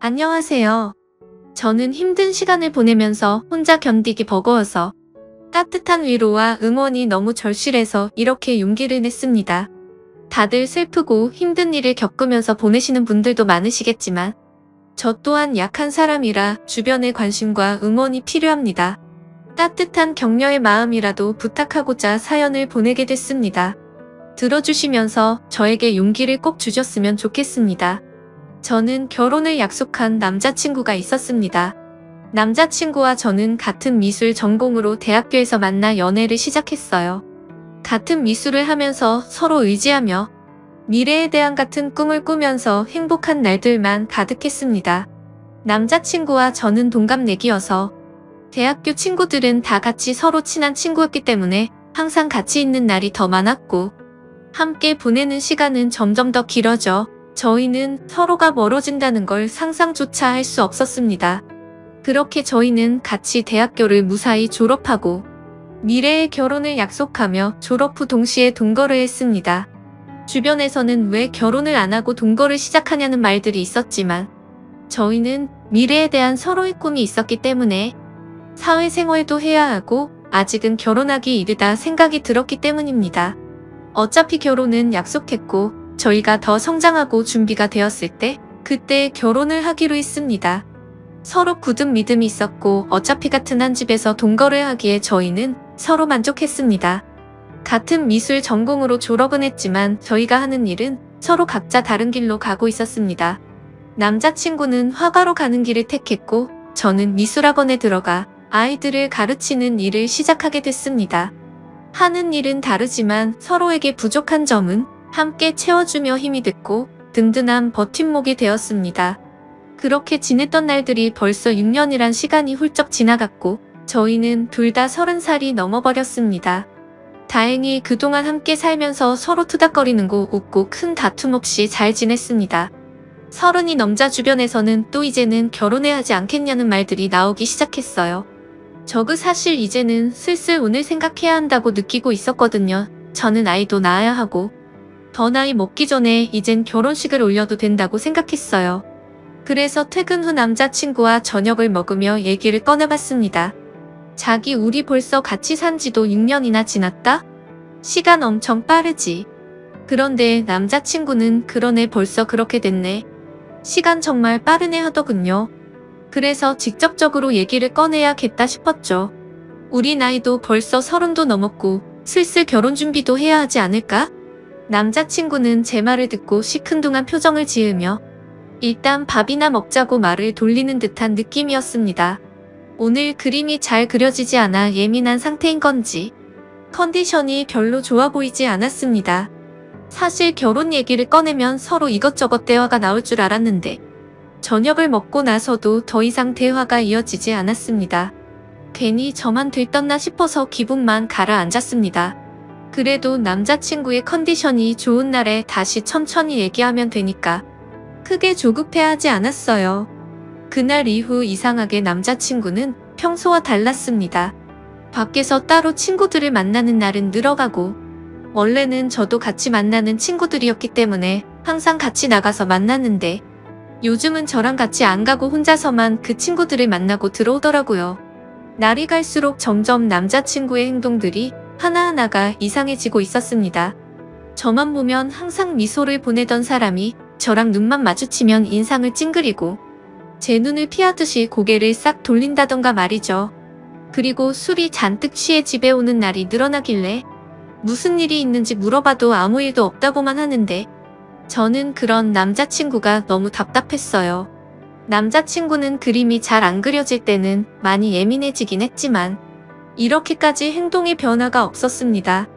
안녕하세요. 저는 힘든 시간을 보내면서 혼자 견디기 버거워서 따뜻한 위로와 응원이 너무 절실해서 이렇게 용기를 냈습니다. 다들 슬프고 힘든 일을 겪으면서 보내시는 분들도 많으시겠지만 저 또한 약한 사람이라 주변의 관심과 응원이 필요합니다. 따뜻한 격려의 마음이라도 부탁하고자 사연을 보내게 됐습니다. 들어주시면서 저에게 용기를 꼭 주셨으면 좋겠습니다. 저는 결혼을 약속한 남자친구가 있었습니다. 남자친구와 저는 같은 미술 전공으로 대학교에서 만나 연애를 시작했어요. 같은 미술을 하면서 서로 의지하며 미래에 대한 같은 꿈을 꾸면서 행복한 날들만 가득했습니다. 남자친구와 저는 동갑내기여서 대학교 친구들은 다 같이 서로 친한 친구였기 때문에 항상 같이 있는 날이 더 많았고 함께 보내는 시간은 점점 더 길어져 저희는 서로가 멀어진다는 걸 상상조차 할 수 없었습니다. 그렇게 저희는 같이 대학교를 무사히 졸업하고 미래의 결혼을 약속하며 졸업 후 동시에 동거를 했습니다. 주변에서는 왜 결혼을 안 하고 동거를 시작하냐는 말들이 있었지만 저희는 미래에 대한 서로의 꿈이 있었기 때문에 사회생활도 해야 하고 아직은 결혼하기 이르다 생각이 들었기 때문입니다. 어차피 결혼은 약속했고 저희가 더 성장하고 준비가 되었을 때 그때 결혼을 하기로 했습니다. 서로 굳은 믿음이 있었고 어차피 같은 한 집에서 동거를 하기에 저희는 서로 만족했습니다. 같은 미술 전공으로 졸업은 했지만 저희가 하는 일은 서로 각자 다른 길로 가고 있었습니다. 남자친구는 화가로 가는 길을 택했고 저는 미술학원에 들어가 아이들을 가르치는 일을 시작하게 됐습니다. 하는 일은 다르지만 서로에게 부족한 점은 함께 채워주며 힘이 됐고 든든한 버팀목이 되었습니다. 그렇게 지냈던 날들이 벌써 6년이란 시간이 훌쩍 지나갔고 저희는 둘 다 30살이 넘어버렸습니다. 다행히 그동안 함께 살면서 서로 투닥거리는 거 웃고 큰 다툼 없이 잘 지냈습니다. 30이 넘자 주변에서는 또 이제는 결혼해야 하지 않겠냐는 말들이 나오기 시작했어요. 저그 사실 이제는 슬슬 운을 생각해야 한다고 느끼고 있었거든요. 저는 아이도 낳아야 하고 더 나이 먹기 전에 이젠 결혼식을 올려도 된다고 생각했어요. 그래서 퇴근 후 남자친구와 저녁을 먹으며 얘기를 꺼내봤습니다. 자기 우리 벌써 같이 산 지도 6년이나 지났다? 시간 엄청 빠르지. 그런데 남자친구는 그러네 벌써 그렇게 됐네. 시간 정말 빠르네 하더군요. 그래서 직접적으로 얘기를 꺼내야겠다 싶었죠. 우리 나이도 벌써 30도 넘었고 슬슬 결혼 준비도 해야 하지 않을까? 남자친구는 제 말을 듣고 시큰둥한 표정을 지으며 일단 밥이나 먹자고 말을 돌리는 듯한 느낌이었습니다. 오늘 그림이 잘 그려지지 않아 예민한 상태인 건지 컨디션이 별로 좋아 보이지 않았습니다. 사실 결혼 얘기를 꺼내면 서로 이것저것 대화가 나올 줄 알았는데 저녁을 먹고 나서도 더 이상 대화가 이어지지 않았습니다. 괜히 저만 들떴나 싶어서 기분만 가라앉았습니다. 그래도 남자친구의 컨디션이 좋은 날에 다시 천천히 얘기하면 되니까 크게 조급해하지 않았어요. 그날 이후 이상하게 남자친구는 평소와 달랐습니다. 밖에서 따로 친구들을 만나는 날은 늘어가고 원래는 저도 같이 만나는 친구들이었기 때문에 항상 같이 나가서 만났는데 요즘은 저랑 같이 안 가고 혼자서만 그 친구들을 만나고 들어오더라고요. 날이 갈수록 점점 남자친구의 행동들이 하나하나가 이상해지고 있었습니다. 저만 보면 항상 미소를 보내던 사람이 저랑 눈만 마주치면 인상을 찡그리고 제 눈을 피하듯이 고개를 싹 돌린다던가 말이죠. 그리고 술이 잔뜩 취해 집에 오는 날이 늘어나길래 무슨 일이 있는지 물어봐도 아무 일도 없다고만 하는데 저는 그런 남자친구가 너무 답답했어요. 남자친구는 그림이 잘 안 그려질 때는 많이 예민해지긴 했지만 이렇게까지 행동의 변화가 없었습니다.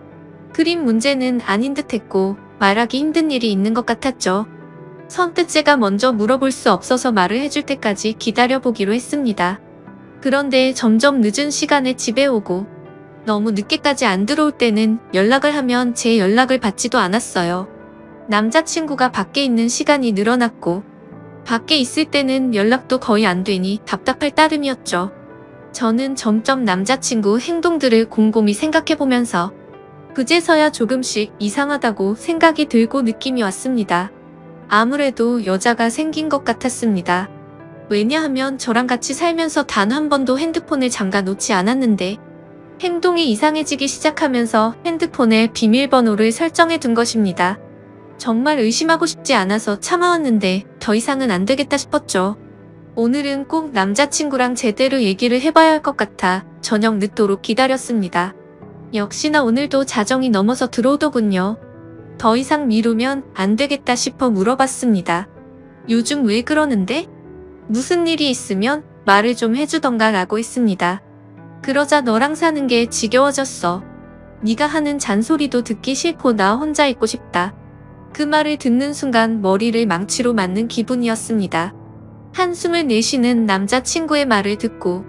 그림 문제는 아닌 듯했고 말하기 힘든 일이 있는 것 같았죠. 선뜻 제가 먼저 물어볼 수 없어서 말을 해줄 때까지 기다려보기로 했습니다. 그런데 점점 늦은 시간에 집에 오고 너무 늦게까지 안 들어올 때는 연락을 하면 제 연락을 받지도 않았어요. 남자친구가 밖에 있는 시간이 늘어났고 밖에 있을 때는 연락도 거의 안 되니 답답할 따름이었죠. 저는 점점 남자친구 행동들을 곰곰이 생각해보면서 그제서야 조금씩 이상하다고 생각이 들고 느낌이 왔습니다. 아무래도 여자가 생긴 것 같았습니다. 왜냐하면 저랑 같이 살면서 단 한 번도 핸드폰을 잠가 놓지 않았는데 행동이 이상해지기 시작하면서 핸드폰에 비밀번호를 설정해 둔 것입니다. 정말 의심하고 싶지 않아서 참아왔는데 더 이상은 안 되겠다 싶었죠. 오늘은 꼭 남자친구랑 제대로 얘기를 해봐야 할 것 같아 저녁 늦도록 기다렸습니다. 역시나 오늘도 자정이 넘어서 들어오더군요. 더 이상 미루면 안 되겠다 싶어 물어봤습니다. 요즘 왜 그러는데? 무슨 일이 있으면 말을 좀 해주던가 라고 했습니다. 그러자 너랑 사는 게 지겨워졌어. 네가 하는 잔소리도 듣기 싫고 나 혼자 있고 싶다. 그 말을 듣는 순간 머리를 망치로 맞는 기분이었습니다. 한숨을 내쉬는 남자친구의 말을 듣고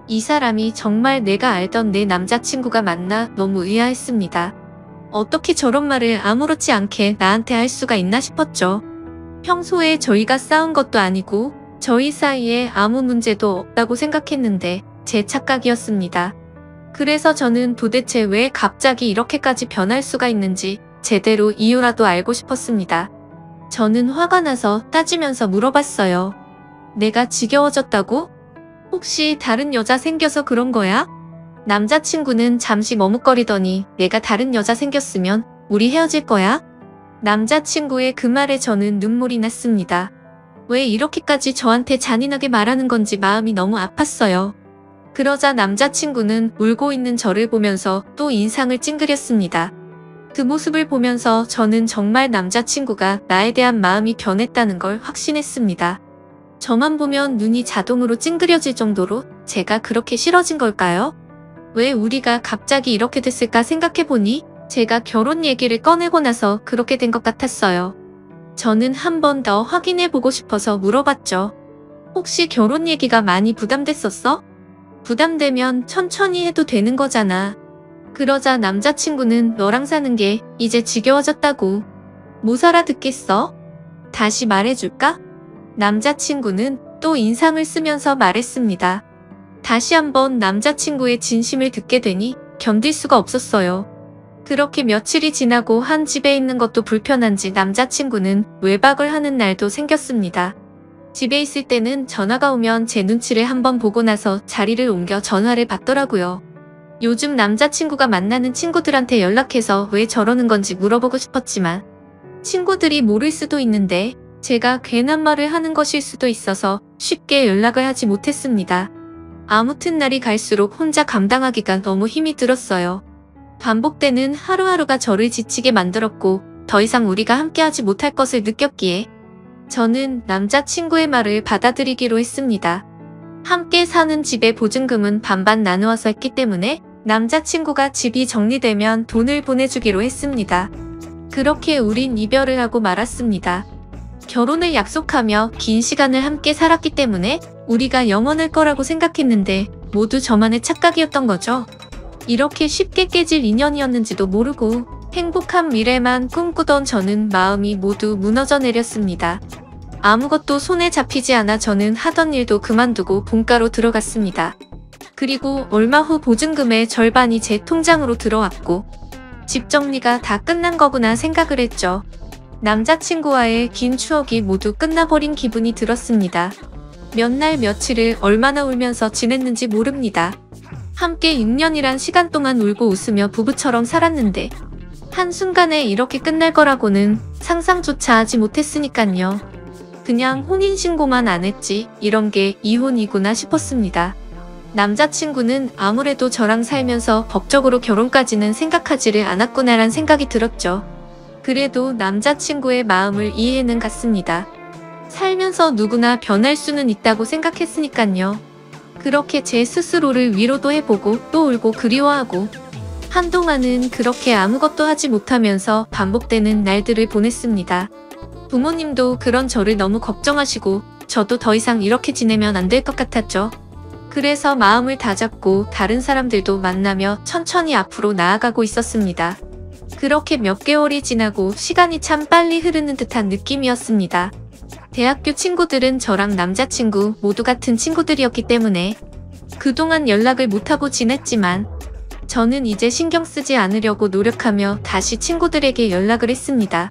이 사람이 정말 내가 알던 내 남자친구가 맞나 너무 의아했습니다. 어떻게 저런 말을 아무렇지 않게 나한테 할 수가 있나 싶었죠. 평소에 저희가 싸운 것도 아니고 저희 사이에 아무 문제도 없다고 생각했는데 제 착각이었습니다. 그래서 저는 도대체 왜 갑자기 이렇게까지 변할 수가 있는지 제대로 이유라도 알고 싶었습니다. 저는 화가 나서 따지면서 물어봤어요. 내가 지겨워졌다고? 혹시 다른 여자 생겨서 그런 거야? 남자친구는 잠시 머뭇거리더니 내가 다른 여자 생겼으면 우리 헤어질 거야? 남자친구의 그 말에 저는 눈물이 났습니다. 왜 이렇게까지 저한테 잔인하게 말하는 건지 마음이 너무 아팠어요. 그러자 남자친구는 울고 있는 저를 보면서 또 인상을 찡그렸습니다. 그 모습을 보면서 저는 정말 남자친구가 나에 대한 마음이 변했다는 걸 확신했습니다. 저만 보면 눈이 자동으로 찡그려질 정도로 제가 그렇게 싫어진 걸까요? 왜 우리가 갑자기 이렇게 됐을까 생각해보니 제가 결혼 얘기를 꺼내고 나서 그렇게 된 것 같았어요. 저는 한 번 더 확인해보고 싶어서 물어봤죠. 혹시 결혼 얘기가 많이 부담됐었어? 부담되면 천천히 해도 되는 거잖아. 그러자 남자친구는 너랑 사는 게 이제 지겨워졌다고. 못 알아듣겠어? 다시 말해줄까? 남자친구는 또 인상을 쓰면서 말했습니다. 다시 한번 남자친구의 진심을 듣게 되니 견딜 수가 없었어요. 그렇게 며칠이 지나고 한 집에 있는 것도 불편한지 남자친구는 외박을 하는 날도 생겼습니다. 집에 있을 때는 전화가 오면 제 눈치를 한번 보고 나서 자리를 옮겨 전화를 받더라고요. 요즘 남자친구가 만나는 친구들한테 연락해서 왜 저러는 건지 물어보고 싶었지만 친구들이 모를 수도 있는데 제가 괜한 말을 하는 것일 수도 있어서 쉽게 연락을 하지 못했습니다. 아무튼 날이 갈수록 혼자 감당하기가 너무 힘이 들었어요. 반복되는 하루하루가 저를 지치게 만들었고 더 이상 우리가 함께하지 못할 것을 느꼈기에 저는 남자친구의 말을 받아들이기로 했습니다. 함께 사는 집의 보증금은 반반 나누어서 했기 때문에 남자친구가 집이 정리되면 돈을 보내주기로 했습니다. 그렇게 우린 이별을 하고 말았습니다. 결혼을 약속하며 긴 시간을 함께 살았기 때문에 우리가 영원할 거라고 생각했는데 모두 저만의 착각이었던 거죠. 이렇게 쉽게 깨질 인연이었는지도 모르고 행복한 미래만 꿈꾸던 저는 마음이 모두 무너져 내렸습니다. 아무것도 손에 잡히지 않아 저는 하던 일도 그만두고 본가로 들어갔습니다. 그리고 얼마 후 보증금의 절반이 제 통장으로 들어왔고 집 정리가 다 끝난 거구나 생각을 했죠. 남자친구와의 긴 추억이 모두 끝나버린 기분이 들었습니다. 몇 날 며칠을 얼마나 울면서 지냈는지 모릅니다. 함께 6년이란 시간 동안 울고 웃으며 부부처럼 살았는데 한순간에 이렇게 끝날 거라고는 상상조차 하지 못했으니깐요. 그냥 혼인신고만 안 했지 이런 게 이혼이구나 싶었습니다. 남자친구는 아무래도 저랑 살면서 법적으로 결혼까지는 생각하지를 않았구나란 생각이 들었죠. 그래도 남자친구의 마음을 이해는 갔습니다. 살면서 누구나 변할 수는 있다고 생각했으니깐요. 그렇게 제 스스로를 위로도 해보고 또 울고 그리워하고 한동안은 그렇게 아무것도 하지 못하면서 반복되는 날들을 보냈습니다. 부모님도 그런 저를 너무 걱정하시고 저도 더 이상 이렇게 지내면 안 될 것 같았죠. 그래서 마음을 다잡고 다른 사람들도 만나며 천천히 앞으로 나아가고 있었습니다. 그렇게 몇 개월이 지나고 시간이 참 빨리 흐르는 듯한 느낌이었습니다. 대학교 친구들은 저랑 남자친구 모두 같은 친구들이었기 때문에 그동안 연락을 못하고 지냈지만 저는 이제 신경 쓰지 않으려고 노력하며 다시 친구들에게 연락을 했습니다.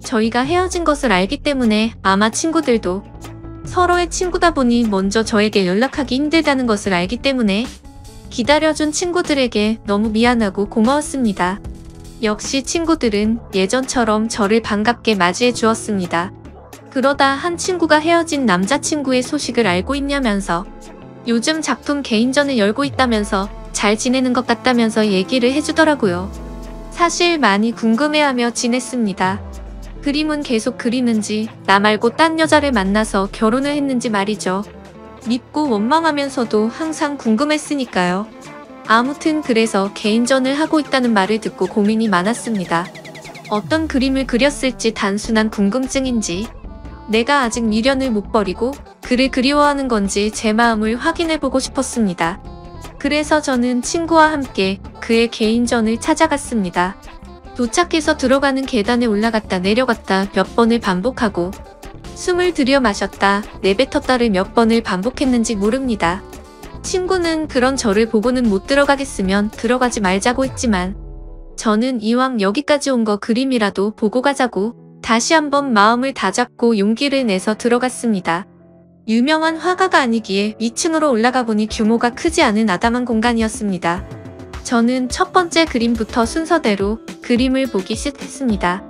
저희가 헤어진 것을 알기 때문에 아마 친구들도 서로의 친구다 보니 먼저 저에게 연락하기 힘들다는 것을 알기 때문에 기다려준 친구들에게 너무 미안하고 고마웠습니다. 역시 친구들은 예전처럼 저를 반갑게 맞이해 주었습니다. 그러다 한 친구가 헤어진 남자친구의 소식을 알고 있냐면서 요즘 작품 개인전을 열고 있다면서 잘 지내는 것 같다면서 얘기를 해주더라고요. 사실 많이 궁금해하며 지냈습니다. 그림은 계속 그리는지 나 말고 딴 여자를 만나서 결혼을 했는지 말이죠. 밉고 원망하면서도 항상 궁금했으니까요. 아무튼 그래서 개인전을 하고 있다는 말을 듣고 고민이 많았습니다. 어떤 그림을 그렸을지 단순한 궁금증인지 내가 아직 미련을 못 버리고 그를 그리워하는 건지 제 마음을 확인해보고 싶었습니다. 그래서 저는 친구와 함께 그의 개인전을 찾아갔습니다. 도착해서 들어가는 계단에 올라갔다 내려갔다 몇 번을 반복하고 숨을 들여 마셨다 내뱉었다를 몇 번을 반복했는지 모릅니다. 친구는 그런 저를 보고는 못 들어가겠으면 들어가지 말자고 했지만 저는 이왕 여기까지 온 거 그림이라도 보고 가자고 다시 한번 마음을 다잡고 용기를 내서 들어갔습니다. 유명한 화가가 아니기에 2층으로 올라가 보니 규모가 크지 않은 아담한 공간이었습니다. 저는 첫 번째 그림부터 순서대로 그림을 보기 시작했습니다.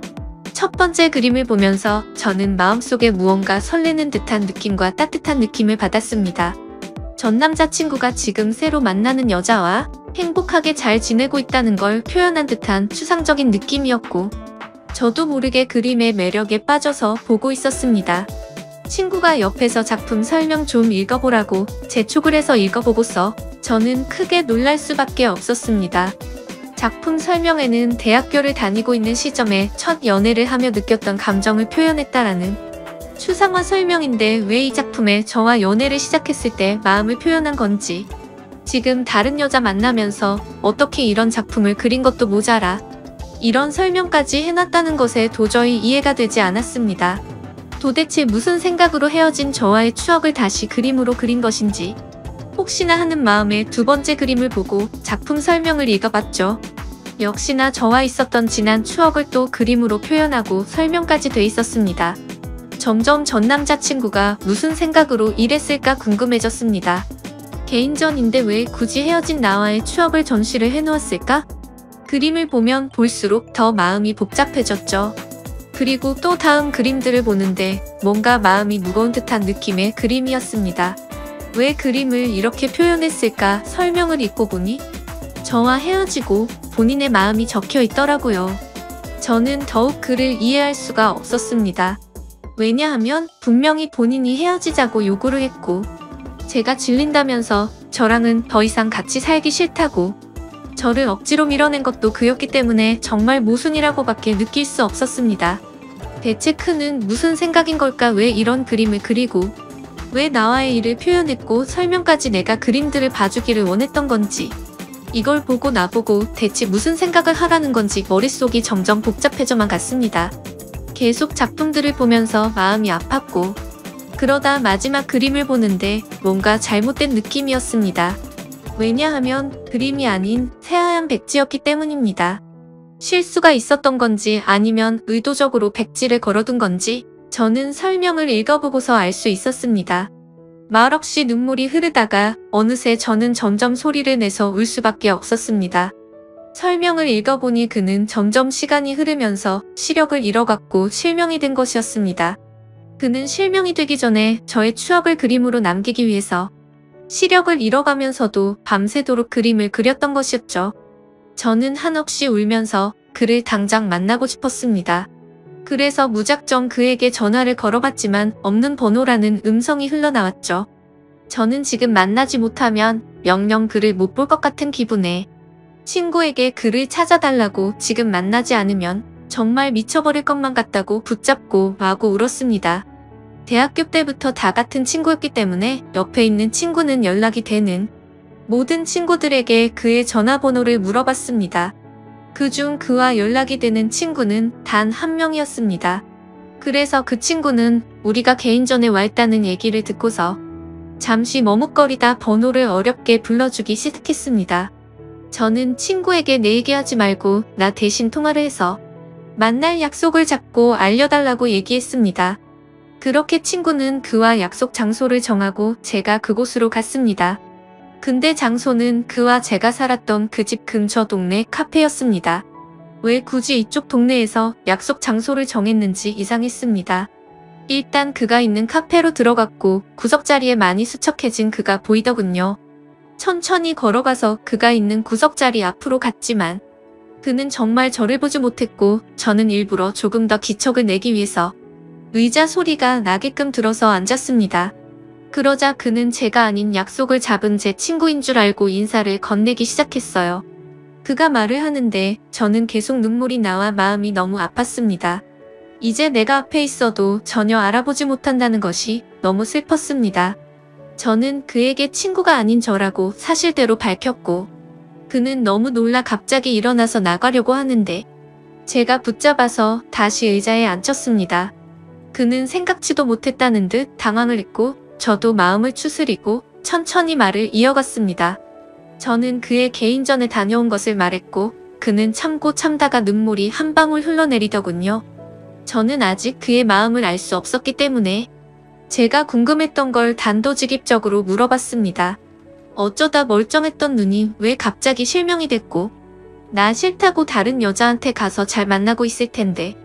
첫 번째 그림을 보면서 저는 마음속에 무언가 설레는 듯한 느낌과 따뜻한 느낌을 받았습니다. 전 남자친구가 지금 새로 만나는 여자와 행복하게 잘 지내고 있다는 걸 표현한 듯한 추상적인 느낌이었고 저도 모르게 그림의 매력에 빠져서 보고 있었습니다. 친구가 옆에서 작품 설명 좀 읽어보라고 재촉을 해서 읽어보고서 저는 크게 놀랄 수밖에 없었습니다. 작품 설명에는 대학교를 다니고 있는 시점에 첫 연애를 하며 느꼈던 감정을 표현했다라는 추상화 설명인데 왜 이 작품에 저와 연애를 시작했을 때 마음을 표현한 건지 지금 다른 여자 만나면서 어떻게 이런 작품을 그린 것도 모자라 이런 설명까지 해놨다는 것에 도저히 이해가 되지 않았습니다. 도대체 무슨 생각으로 헤어진 저와의 추억을 다시 그림으로 그린 것인지 혹시나 하는 마음에 두 번째 그림을 보고 작품 설명을 읽어봤죠. 역시나 저와 있었던 지난 추억을 또 그림으로 표현하고 설명까지 돼 있었습니다. 점점 전 남자친구가 무슨 생각으로 이랬을까 궁금해졌습니다. 개인전인데 왜 굳이 헤어진 나와의 추억을 전시를 해놓았을까? 그림을 보면 볼수록 더 마음이 복잡해졌죠. 그리고 또 다음 그림들을 보는데 뭔가 마음이 무거운 듯한 느낌의 그림이었습니다. 왜 그림을 이렇게 표현했을까 설명을 읽고 보니 저와 헤어지고 본인의 마음이 적혀 있더라고요. 저는 더욱 그를 이해할 수가 없었습니다. 왜냐하면 분명히 본인이 헤어지자고 요구를 했고 제가 질린다면서 저랑은 더 이상 같이 살기 싫다고 저를 억지로 밀어낸 것도 그였기 때문에 정말 모순이라고밖에 느낄 수 없었습니다. 대체 그는 무슨 생각인 걸까? 왜 이런 그림을 그리고 왜 나와의 일을 표현했고 설명까지 내가 그림들을 봐주기를 원했던 건지 이걸 보고 나보고 대체 무슨 생각을 하라는 건지 머릿속이 점점 복잡해져만 갔습니다. 계속 작품들을 보면서 마음이 아팠고 그러다 마지막 그림을 보는데 뭔가 잘못된 느낌이었습니다. 왜냐하면 그림이 아닌 새하얀 백지였기 때문입니다. 실수가 있었던 건지 아니면 의도적으로 백지를 걸어둔 건지 저는 설명을 읽어보고서 알 수 있었습니다. 말없이 눈물이 흐르다가 어느새 저는 점점 소리를 내서 울 수밖에 없었습니다. 설명을 읽어보니 그는 점점 시간이 흐르면서 시력을 잃어갔고 실명이 된 것이었습니다. 그는 실명이 되기 전에 저의 추억을 그림으로 남기기 위해서 시력을 잃어가면서도 밤새도록 그림을 그렸던 것이었죠. 저는 한없이 울면서 그를 당장 만나고 싶었습니다. 그래서 무작정 그에게 전화를 걸어봤지만 없는 번호라는 음성이 흘러나왔죠. 저는 지금 만나지 못하면 영영 그를 못 볼 것 같은 기분에 친구에게 그를 찾아달라고 지금 만나지 않으면 정말 미쳐버릴 것만 같다고 붙잡고 마구 울었습니다. 대학교 때부터 다 같은 친구였기 때문에 옆에 있는 친구는 연락이 되는 모든 친구들에게 그의 전화번호를 물어봤습니다. 그중 그와 연락이 되는 친구는 단 한 명이었습니다. 그래서 그 친구는 우리가 개인전에 와 있다는 얘기를 듣고서 잠시 머뭇거리다 번호를 어렵게 불러주기 시작했습니다. 저는 친구에게 내 얘기하지 말고 나 대신 통화를 해서 만날 약속을 잡고 알려달라고 얘기했습니다. 그렇게 친구는 그와 약속 장소를 정하고 제가 그곳으로 갔습니다. 근데 장소는 그와 제가 살았던 그 집 근처 동네 카페였습니다. 왜 굳이 이쪽 동네에서 약속 장소를 정했는지 이상했습니다. 일단 그가 있는 카페로 들어갔고 구석자리에 많이 수척해진 그가 보이더군요. 천천히 걸어가서 그가 있는 구석자리 앞으로 갔지만 그는 정말 저를 보지 못했고 저는 일부러 조금 더 기척을 내기 위해서 의자 소리가 나게끔 들어서 앉았습니다. 그러자 그는 제가 아닌 약속을 잡은 제 친구인 줄 알고 인사를 건네기 시작했어요. 그가 말을 하는데 저는 계속 눈물이 나와 마음이 너무 아팠습니다. 이제 내가 앞에 있어도 전혀 알아보지 못한다는 것이 너무 슬펐습니다. 저는 그에게 친구가 아닌 저라고 사실대로 밝혔고 그는 너무 놀라 갑자기 일어나서 나가려고 하는데 제가 붙잡아서 다시 의자에 앉혔습니다. 그는 생각지도 못했다는 듯 당황을 했고 저도 마음을 추스리고 천천히 말을 이어갔습니다. 저는 그의 개인전에 다녀온 것을 말했고 그는 참고 참다가 눈물이 한 방울 흘러내리더군요. 저는 아직 그의 마음을 알 수 없었기 때문에 제가 궁금했던 걸 단도직입적으로 물어봤습니다. 어쩌다 멀쩡했던 눈이 왜 갑자기 실명이 됐고 나 싫다고 다른 여자한테 가서 잘 만나고 있을 텐데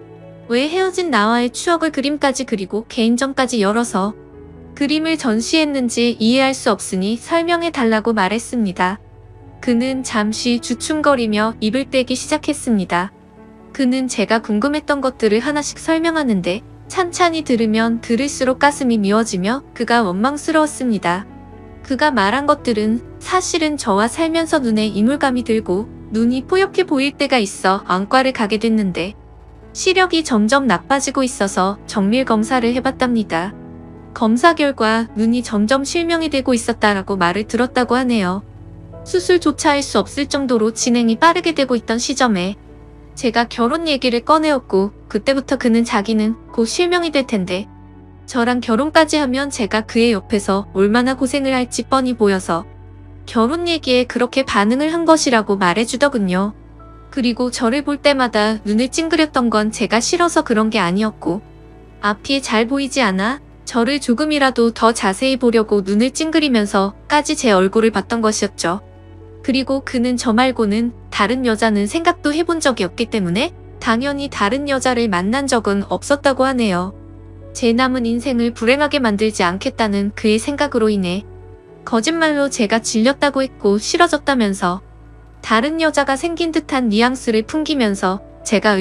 왜 헤어진 나와의 추억을 그림까지 그리고 개인전까지 열어서 그림을 전시했는지 이해할 수 없으니 설명해 달라고 말했습니다. 그는 잠시 주춤거리며 입을 떼기 시작했습니다. 그는 제가 궁금했던 것들을 하나씩 설명하는데 찬찬히 들으면 들을수록 가슴이 미워지며 그가 원망스러웠습니다. 그가 말한 것들은 사실은 저와 살면서 눈에 이물감이 들고 눈이 뽀얗게 보일 때가 있어 안과를 가게 됐는데 시력이 점점 나빠지고 있어서 정밀 검사를 해봤답니다. 검사 결과 눈이 점점 실명이 되고 있었다라고 말을 들었다고 하네요. 수술조차 할 수 없을 정도로 진행이 빠르게 되고 있던 시점에 제가 결혼 얘기를 꺼내었고 그때부터 그는 자기는 곧 실명이 될 텐데 저랑 결혼까지 하면 제가 그의 옆에서 얼마나 고생을 할지 뻔히 보여서 결혼 얘기에 그렇게 반응을 한 것이라고 말해주더군요. 그리고 저를 볼 때마다 눈을 찡그렸던 건 제가 싫어서 그런 게 아니었고 앞이 잘 보이지 않아 저를 조금이라도 더 자세히 보려고 눈을 찡그리면서까지 제 얼굴을 봤던 것이었죠. 그리고 그는 저 말고는 다른 여자는 생각도 해본 적이 없기 때문에 당연히 다른 여자를 만난 적은 없었다고 하네요. 제 남은 인생을 불행하게 만들지 않겠다는 그의 생각으로 인해 거짓말로 제가 질렸다고 했고 싫어졌다면서 다른 여자가 생긴 듯한 뉘앙스를 풍기면서 제가